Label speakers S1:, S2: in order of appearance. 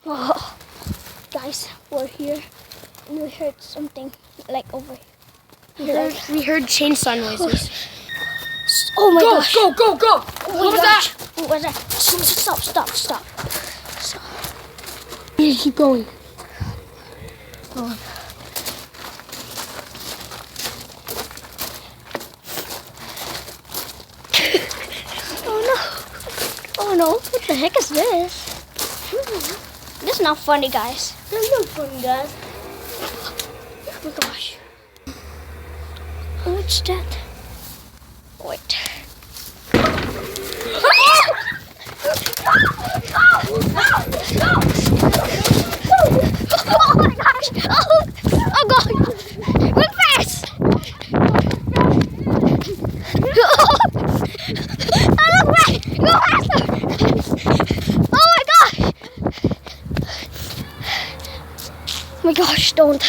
S1: Oh, guys, we're here and we heard something like over here.
S2: We heard chainsaw noises.
S1: Oh my gosh.
S2: Go!
S1: Oh
S2: What was that?
S1: What was that? Stop.
S2: You keep going.
S1: Oh. Oh no, what the heck is this? This is not funny, guys.
S2: That's no fun, guys.
S1: Oh my gosh. What's that? Wait. Oh my gosh! Oh god! Run fast! Oh, look back! Go faster! Oh my gosh! Oh my gosh, don't.